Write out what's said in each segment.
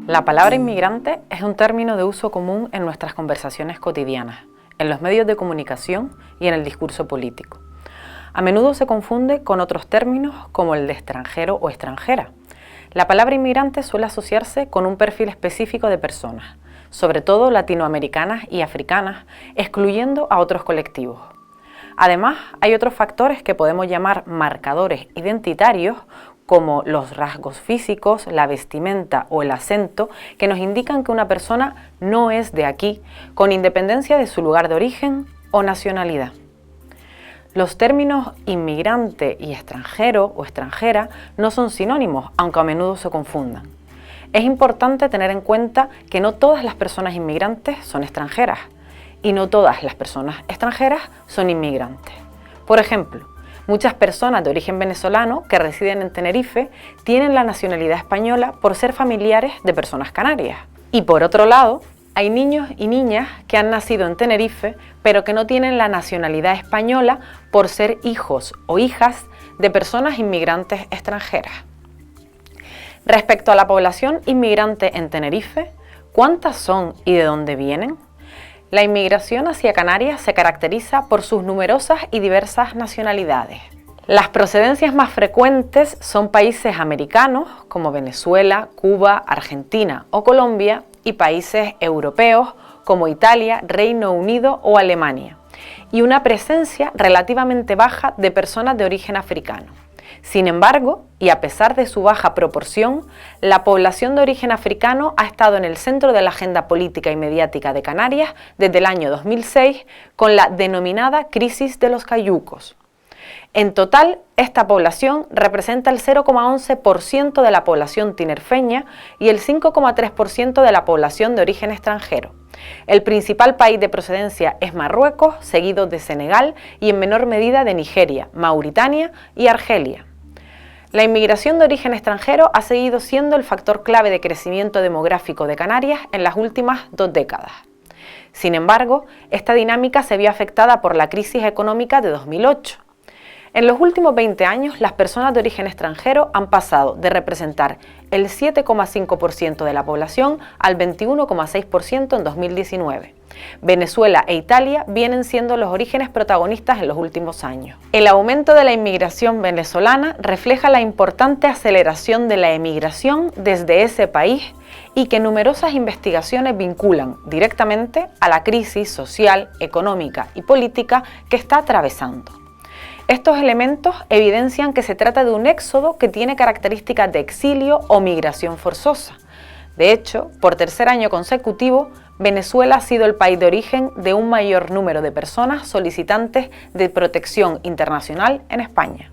La palabra inmigrante es un término de uso común en nuestras conversaciones cotidianas, en los medios de comunicación y en el discurso político. A menudo se confunde con otros términos como el de extranjero o extranjera. La palabra inmigrante suele asociarse con un perfil específico de personas, sobre todo latinoamericanas y africanas, excluyendo a otros colectivos. Además, hay otros factores que podemos llamar marcadores identitarios, como los rasgos físicos, la vestimenta o el acento, que nos indican que una persona no es de aquí, con independencia de su lugar de origen o nacionalidad. Los términos inmigrante y extranjero o extranjera no son sinónimos, aunque a menudo se confundan. Es importante tener en cuenta que no todas las personas inmigrantes son extranjeras y no todas las personas extranjeras son inmigrantes. Por ejemplo, muchas personas de origen venezolano que residen en Tenerife tienen la nacionalidad española por ser familiares de personas canarias. Y por otro lado, hay niños y niñas que han nacido en Tenerife, pero que no tienen la nacionalidad española por ser hijos o hijas de personas inmigrantes extranjeras. Respecto a la población inmigrante en Tenerife, ¿cuántas son y de dónde vienen? La inmigración hacia Canarias se caracteriza por sus numerosas y diversas nacionalidades. Las procedencias más frecuentes son países americanos como Venezuela, Cuba, Argentina o Colombia y países europeos como Italia, Reino Unido o Alemania, y una presencia relativamente baja de personas de origen africano. Sin embargo, y a pesar de su baja proporción, la población de origen africano ha estado en el centro de la agenda política y mediática de Canarias desde el año 2006 con la denominada crisis de los cayucos. En total, esta población representa el 0,11% de la población tinerfeña y el 5,3% de la población de origen extranjero. El principal país de procedencia es Marruecos, seguido de Senegal y en menor medida de Nigeria, Mauritania y Argelia. La inmigración de origen extranjero ha seguido siendo el factor clave de crecimiento demográfico de Canarias en las últimas 2 décadas. Sin embargo, esta dinámica se vio afectada por la crisis económica de 2008. En los últimos 20 años, las personas de origen extranjero han pasado de representar el 7,5% de la población al 21,6% en 2019. Venezuela e Italia vienen siendo los orígenes protagonistas en los últimos años. El aumento de la inmigración venezolana refleja la importante aceleración de la emigración desde ese país y que numerosas investigaciones vinculan directamente a la crisis social, económica y política que está atravesando. Estos elementos evidencian que se trata de un éxodo que tiene características de exilio o migración forzosa. De hecho, por tercer año consecutivo, Venezuela ha sido el país de origen de un mayor número de personas solicitantes de protección internacional en España.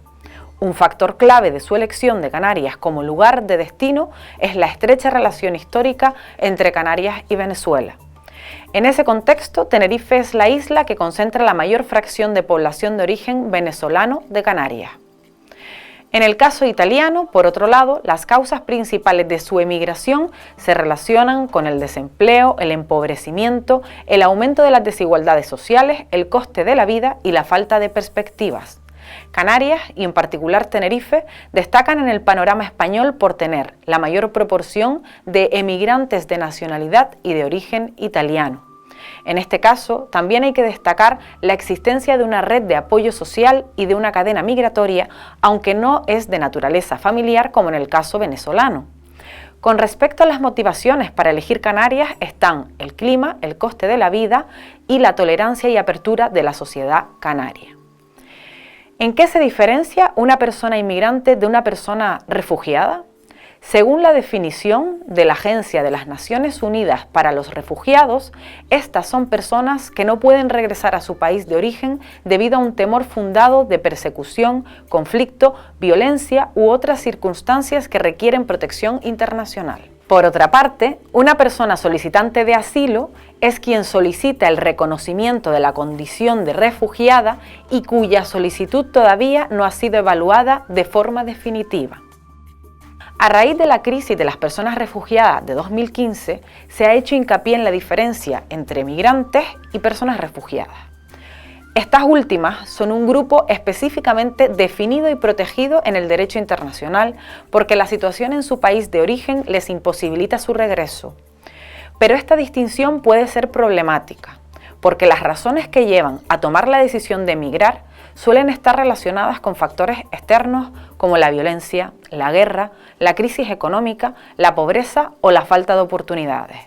Un factor clave de su elección de Canarias como lugar de destino es la estrecha relación histórica entre Canarias y Venezuela. En ese contexto, Tenerife es la isla que concentra la mayor fracción de población de origen venezolano de Canarias. En el caso italiano, por otro lado, las causas principales de su emigración se relacionan con el desempleo, el empobrecimiento, el aumento de las desigualdades sociales, el coste de la vida y la falta de perspectivas. Canarias, y en particular Tenerife, destacan en el panorama español por tener la mayor proporción de emigrantes de nacionalidad y de origen italiano. En este caso, también hay que destacar la existencia de una red de apoyo social y de una cadena migratoria, aunque no es de naturaleza familiar como en el caso venezolano. Con respecto a las motivaciones para elegir Canarias están el clima, el coste de la vida y la tolerancia y apertura de la sociedad canaria. ¿En qué se diferencia una persona inmigrante de una persona refugiada? Según la definición de la Agencia de las Naciones Unidas para los Refugiados, estas son personas que no pueden regresar a su país de origen debido a un temor fundado de persecución, conflicto, violencia u otras circunstancias que requieren protección internacional. Por otra parte, una persona solicitante de asilo es quien solicita el reconocimiento de la condición de refugiada y cuya solicitud todavía no ha sido evaluada de forma definitiva. A raíz de la crisis de las personas refugiadas de 2015, se ha hecho hincapié en la diferencia entre migrantes y personas refugiadas. Estas últimas son un grupo específicamente definido y protegido en el derecho internacional porque la situación en su país de origen les imposibilita su regreso. Pero esta distinción puede ser problemática, porque las razones que llevan a tomar la decisión de emigrar suelen estar relacionadas con factores externos como la violencia, la guerra, la crisis económica, la pobreza o la falta de oportunidades.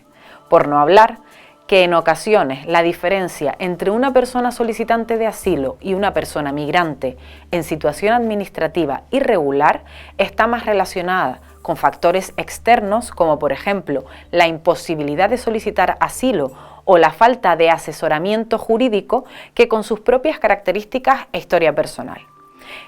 Por no hablar que en ocasiones la diferencia entre una persona solicitante de asilo y una persona migrante en situación administrativa irregular está más relacionada con factores externos como por ejemplo la imposibilidad de solicitar asilo o la falta de asesoramiento jurídico que con sus propias características e historia personal.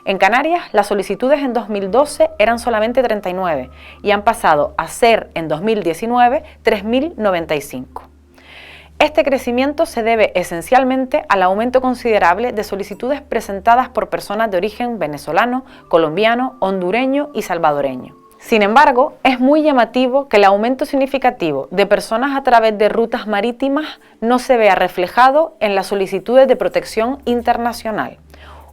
En Canarias, las solicitudes en 2012 eran solamente 39 y han pasado a ser en 2019 3.095. Este crecimiento se debe esencialmente al aumento considerable de solicitudes presentadas por personas de origen venezolano, colombiano, hondureño y salvadoreño. Sin embargo, es muy llamativo que el aumento significativo de personas a través de rutas marítimas no se vea reflejado en las solicitudes de protección internacional,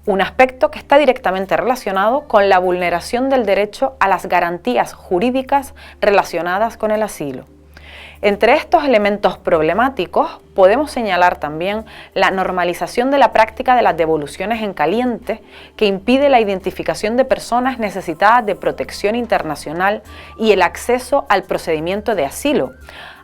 un aspecto que está directamente relacionado con la vulneración del derecho a las garantías jurídicas relacionadas con el asilo. Entre estos elementos problemáticos podemos señalar también la normalización de la práctica de las devoluciones en caliente que impide la identificación de personas necesitadas de protección internacional y el acceso al procedimiento de asilo,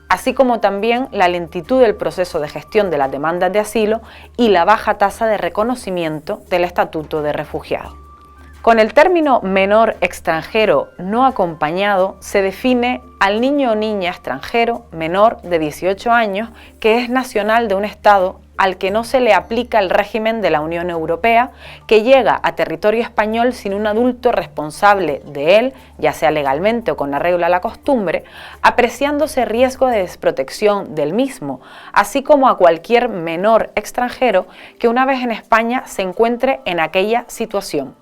así como también la lentitud del proceso de gestión de las demandas de asilo y la baja tasa de reconocimiento del estatuto de refugiado. Con el término menor extranjero no acompañado se define al niño o niña extranjero menor de 18 años que es nacional de un Estado al que no se le aplica el régimen de la Unión Europea, que llega a territorio español sin un adulto responsable de él, ya sea legalmente o con arreglo a la costumbre, apreciándose riesgo de desprotección del mismo, así como a cualquier menor extranjero que una vez en España se encuentre en aquella situación,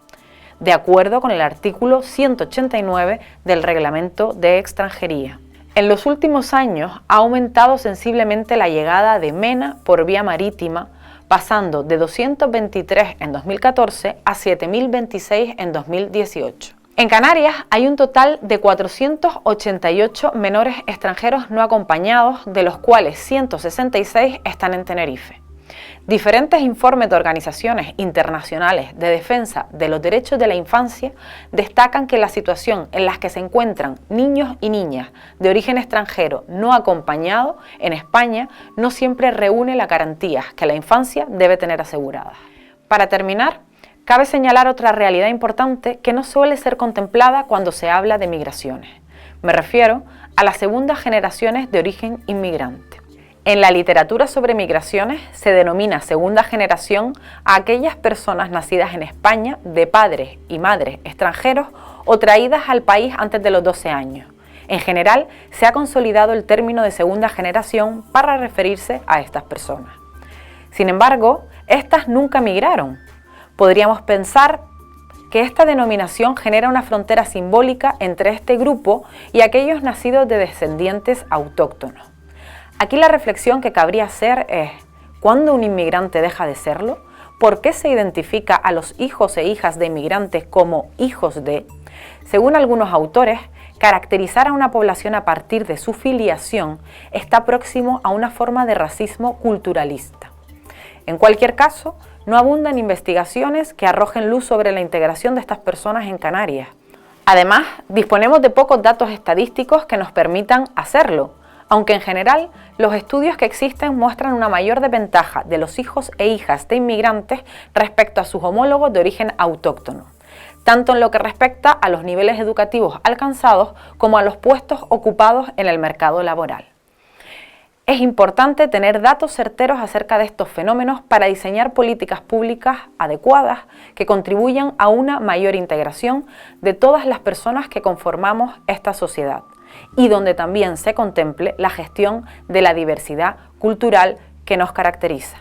de acuerdo con el artículo 189 del Reglamento de Extranjería. En los últimos años ha aumentado sensiblemente la llegada de MENA por vía marítima, pasando de 223 en 2014 a 7.026 en 2018. En Canarias hay un total de 488 menores extranjeros no acompañados, de los cuales 166 están en Tenerife. Diferentes informes de organizaciones internacionales de defensa de los derechos de la infancia destacan que la situación en la que se encuentran niños y niñas de origen extranjero no acompañado en España no siempre reúne las garantías que la infancia debe tener aseguradas. Para terminar, cabe señalar otra realidad importante que no suele ser contemplada cuando se habla de migraciones. Me refiero a las segundas generaciones de origen inmigrante. En la literatura sobre migraciones se denomina segunda generación a aquellas personas nacidas en España de padres y madres extranjeros o traídas al país antes de los 12 años. En general, se ha consolidado el término de segunda generación para referirse a estas personas. Sin embargo, estas nunca migraron. Podríamos pensar que esta denominación genera una frontera simbólica entre este grupo y aquellos nacidos de descendientes autóctonos. Aquí la reflexión que cabría hacer es: ¿cuándo un inmigrante deja de serlo? ¿Por qué se identifica a los hijos e hijas de inmigrantes como hijos de? Según algunos autores, caracterizar a una población a partir de su filiación está próximo a una forma de racismo culturalista. En cualquier caso, no abundan investigaciones que arrojen luz sobre la integración de estas personas en Canarias. Además, disponemos de pocos datos estadísticos que nos permitan hacerlo, aunque en general los estudios que existen muestran una mayor desventaja de los hijos e hijas de inmigrantes respecto a sus homólogos de origen autóctono, tanto en lo que respecta a los niveles educativos alcanzados como a los puestos ocupados en el mercado laboral. Es importante tener datos certeros acerca de estos fenómenos para diseñar políticas públicas adecuadas que contribuyan a una mayor integración de todas las personas que conformamos esta sociedad, y donde también se contemple la gestión de la diversidad cultural que nos caracteriza.